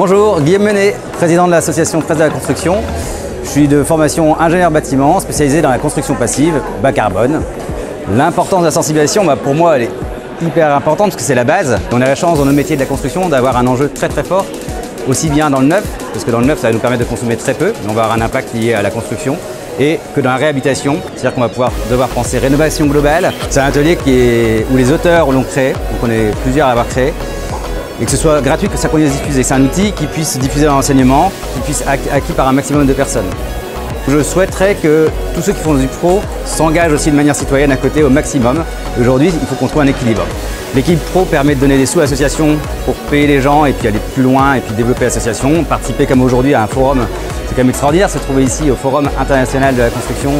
Bonjour, Guillaume Menet, président de l'association Presse de la Construction. Je suis de formation ingénieur bâtiment, spécialisé dans la construction passive, bas carbone. L'importance de la sensibilisation, pour moi, elle est hyper importante parce que c'est la base. On a la chance dans nos métiers de la construction d'avoir un enjeu très fort, aussi bien dans le neuf, parce que dans le neuf, ça va nous permettre de consommer très peu, mais on va avoir un impact lié à la construction, et que dans la réhabilitation, c'est-à-dire qu'on va devoir penser rénovation globale. C'est un atelier où les auteurs l'ont créé, donc on est plusieurs à l'avoir créé, et que ce soit gratuit, que ça puisse diffuser. C'est un outil qui puisse diffuser dans l'enseignement, qui puisse être acquis par un maximum de personnes. Je souhaiterais que tous ceux qui font du pro s'engagent aussi de manière citoyenne à côté au maximum. Aujourd'hui, il faut qu'on trouve un équilibre. L'équilibre pro permet de donner des sous à l'association pour payer les gens et puis aller plus loin et puis développer l'association. Participer comme aujourd'hui à un forum, c'est quand même extraordinaire de se trouver ici au Forum international de la construction.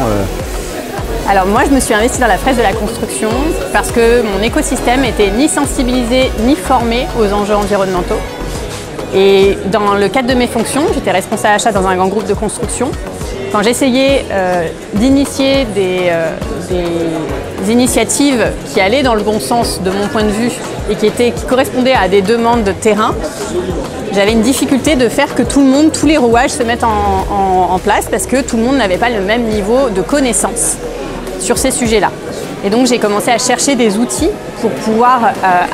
Alors moi je me suis investie dans la presse de la construction parce que mon écosystème était ni sensibilisé ni formé aux enjeux environnementaux. Et dans le cadre de mes fonctions, j'étais responsable achat dans un grand groupe de construction. Quand j'essayais d'initier des initiatives qui allaient dans le bon sens de mon point de vue et qui correspondaient à des demandes de terrain, j'avais une difficulté de faire que tout le monde, tous les rouages se mettent en place parce que tout le monde n'avait pas le même niveau de connaissance sur ces sujets-là. Et donc j'ai commencé à chercher des outils pour pouvoir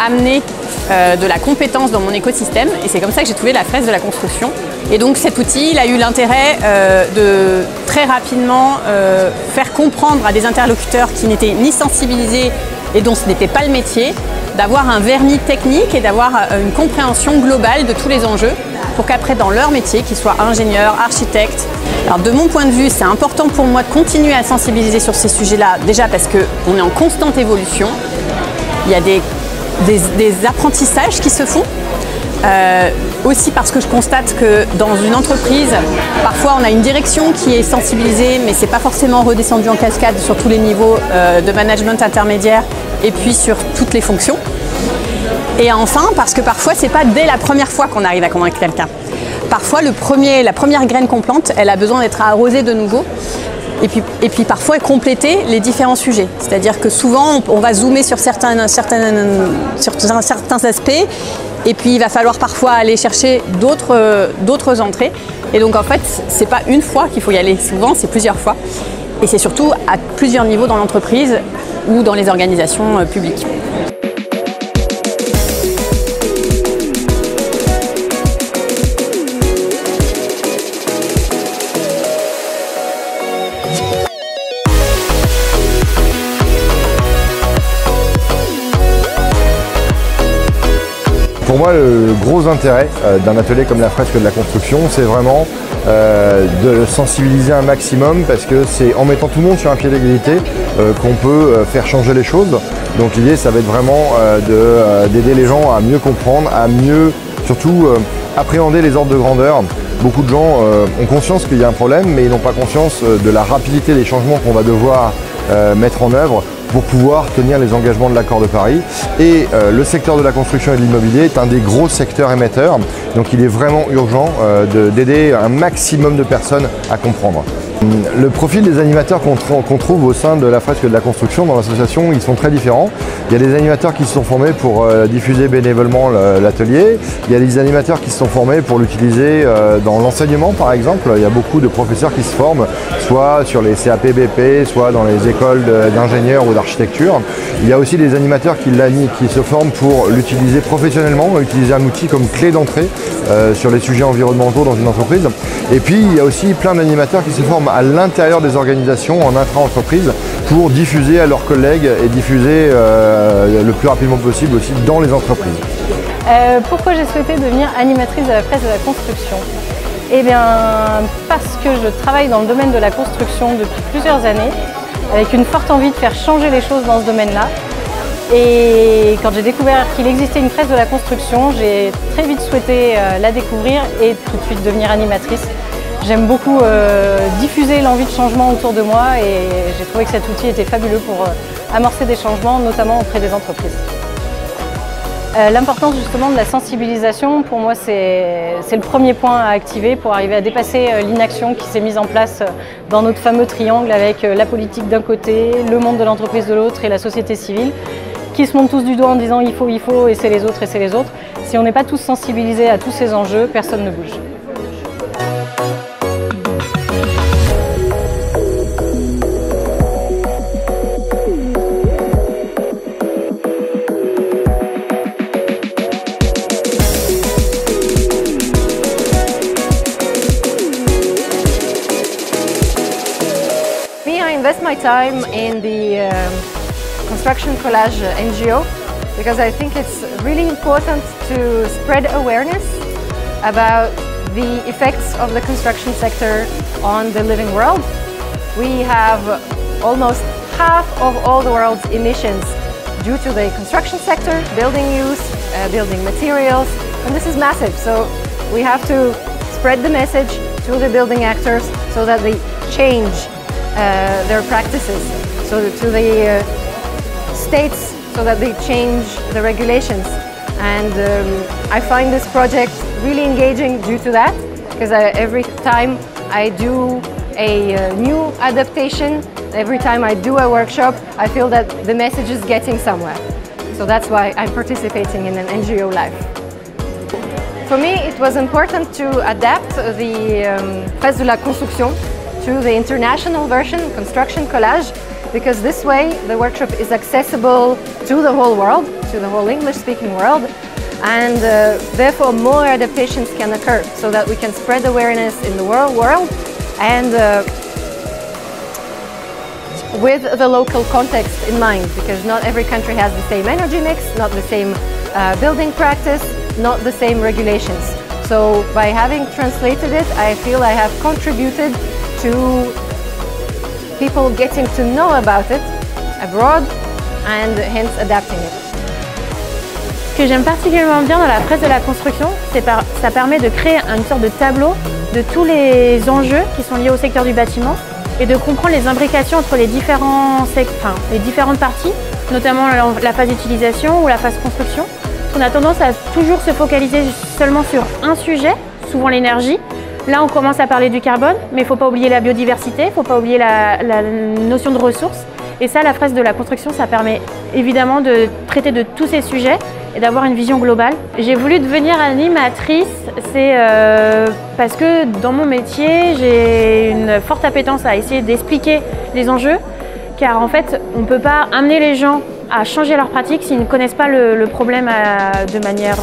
amener de la compétence dans mon écosystème, et c'est comme ça que j'ai trouvé la presse de la construction. Et donc cet outil, il a eu l'intérêt de très rapidement faire comprendre à des interlocuteurs qui n'étaient ni sensibilisés et dont ce n'était pas le métier, d'avoir un vernis technique et d'avoir une compréhension globale de tous les enjeux pour qu'après dans leur métier, qu'ils soient ingénieurs, architectes. Alors de mon point de vue, c'est important pour moi de continuer à sensibiliser sur ces sujets-là, déjà parce qu'on est en constante évolution. Il y a des apprentissages qui se font. Aussi parce que je constate que dans une entreprise, parfois on a une direction qui est sensibilisée, mais ce n'est pas forcément redescendu en cascade sur tous les niveaux de management intermédiaire et puis sur toutes les fonctions. Et enfin, parce que parfois ce n'est pas dès la première fois qu'on arrive à convaincre quelqu'un. Parfois la première graine qu'on plante, elle a besoin d'être arrosée de nouveau. Et puis parfois compléter les différents sujets. C'est-à-dire que souvent on va zoomer sur certains aspects, et puis il va falloir parfois aller chercher d'autres entrées. Et donc en fait, c'est pas une fois qu'il faut y aller, souvent c'est plusieurs fois. Et c'est surtout à plusieurs niveaux dans l'entreprise ou dans les organisations publiques. Pour moi, le gros intérêt d'un atelier comme la fresque de la construction, c'est vraiment de sensibiliser un maximum, parce que c'est en mettant tout le monde sur un pied d'égalité qu'on peut faire changer les choses. Donc l'idée, ça va être vraiment d'aider les gens à mieux comprendre, à mieux surtout appréhender les ordres de grandeur. Beaucoup de gens ont conscience qu'il y a un problème, mais ils n'ont pas conscience de la rapidité des changements qu'on va devoir mettre en œuvre pour pouvoir tenir les engagements de l'accord de Paris. Et le secteur de la construction et de l'immobilier est un des gros secteurs émetteurs, donc il est vraiment urgent d'aider un maximum de personnes à comprendre. Le profil des animateurs qu'on trouve au sein de la fresque de la construction dans l'association, ils sont très différents. Il y a des animateurs qui se sont formés pour diffuser bénévolement l'atelier. Il y a des animateurs qui se sont formés pour l'utiliser dans l'enseignement par exemple. Il y a beaucoup de professeurs qui se forment, soit sur les CAP BP, soit dans les écoles d'ingénieurs ou d'architecture. Il y a aussi des animateurs qui se forment pour l'utiliser professionnellement, utiliser un outil comme clé d'entrée sur les sujets environnementaux dans une entreprise. Et puis il y a aussi plein d'animateurs qui se forment à l'intérieur des organisations, en intra-entreprise, pour diffuser à leurs collègues et diffuser le plus rapidement possible aussi dans les entreprises. Pourquoi j'ai souhaité devenir animatrice de la presse de la construction? Eh bien, parce que je travaille dans le domaine de la construction depuis plusieurs années, avec une forte envie de faire changer les choses dans ce domaine-là. Et quand j'ai découvert qu'il existait une presse de la construction, j'ai très vite souhaité la découvrir et tout de suite devenir animatrice. J'aime beaucoup diffuser l'envie de changement autour de moi, et j'ai trouvé que cet outil était fabuleux pour amorcer des changements, notamment auprès des entreprises. L'importance justement de la sensibilisation, pour moi, c'est le premier point à activer pour arriver à dépasser l'inaction qui s'est mise en place dans notre fameux triangle avec la politique d'un côté, le monde de l'entreprise de l'autre et la société civile, qui se montent tous du doigt en disant il faut, et c'est les autres, et c'est les autres. Si on n'est pas tous sensibilisés à tous ces enjeux, personne ne bouge. I invest my time in the Construction Collage NGO because I think it's really important to spread awareness about the effects of the construction sector on the living world. We have almost half of all the world's emissions due to the construction sector, building use, building materials, and this is massive. So we have to spread the message to the building actors so that they change their practices, so to the states, so that they change the regulations. And I find this project really engaging due to that, because every time I do a new adaptation, every time I do a workshop, I feel that the message is getting somewhere. So that's why I'm participating in an NGO life. For me, it was important to adapt the Fresque de la Construction to the international version, Construction Collage, because this way the workshop is accessible to the whole world, to the whole English-speaking world, and therefore more adaptations can occur so that we can spread awareness in the world and with the local context in mind, because not every country has the same energy mix, not the same building practice, not the same regulations. So by having translated it, I feel I have contributed to people getting to know about it abroad and hence adapting it. Ce que j'aime particulièrement bien dans la Fresque de la Construction, c'est que ça permet de créer une sorte de tableau de tous les enjeux qui sont liés au secteur du bâtiment et de comprendre les imbrications entre les différentes parties, notamment la phase d'utilisation ou la phase construction. On a tendance à toujours se focaliser seulement sur un sujet, souvent l'énergie. Là, on commence à parler du carbone, mais il ne faut pas oublier la biodiversité, il ne faut pas oublier la notion de ressources. Et ça, la Fresque de la Construction, ça permet évidemment de traiter de tous ces sujets et d'avoir une vision globale. J'ai voulu devenir animatrice, c'est parce que dans mon métier, j'ai une forte appétence à essayer d'expliquer les enjeux, car en fait, on ne peut pas amener les gens à changer leurs pratiques s'ils ne connaissent pas le problème de manière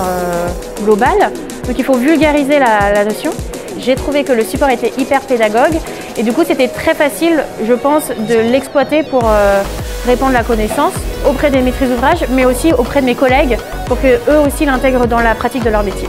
globale. Donc il faut vulgariser la notion. J'ai trouvé que le support était hyper pédagogue et du coup c'était très facile, je pense, de l'exploiter pour répandre la connaissance auprès des maîtrises d'ouvrage, mais aussi auprès de mes collègues pour qu'eux aussi l'intègrent dans la pratique de leur métier.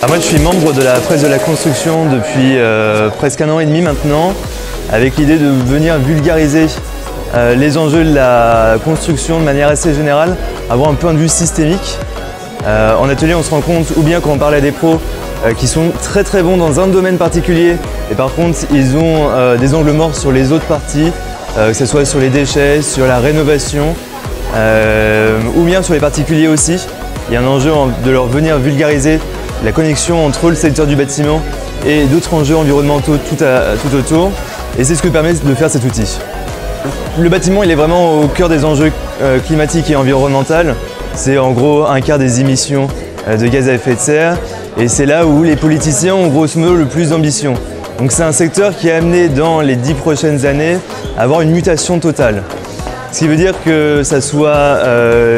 Moi je suis membre de la Fresque de la Construction depuis presque 1 an et demi maintenant, avec l'idée de venir vulgariser les enjeux de la construction de manière assez générale, avoir un point de vue systémique. En atelier on se rend compte, ou bien quand on parle à des pros qui sont très bons dans un domaine particulier, et par contre ils ont des angles morts sur les autres parties, que ce soit sur les déchets, sur la rénovation, ou bien sur les particuliers aussi. Il y a un enjeu de leur venir vulgariser la connexion entre le secteur du bâtiment et d'autres enjeux environnementaux tout autour. Et c'est ce que permet de faire cet outil. Le bâtiment il est vraiment au cœur des enjeux climatiques et environnementaux. C'est en gros 1/4 des émissions de gaz à effet de serre. Et c'est là où les politiciens ont grosso modo le plus d'ambition. Donc c'est un secteur qui est amené dans les 10 prochaines années à avoir une mutation totale. Ce qui veut dire que ça soit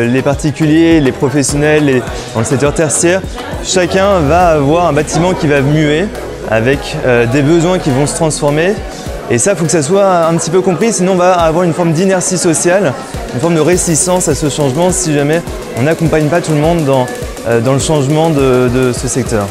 les particuliers, les professionnels, dans le secteur tertiaire, chacun va avoir un bâtiment qui va muer avec des besoins qui vont se transformer. Et ça, il faut que ça soit un petit peu compris, sinon on va avoir une forme d'inertie sociale, une forme de réticence à ce changement si jamais on n'accompagne pas tout le monde dans le changement de ce secteur.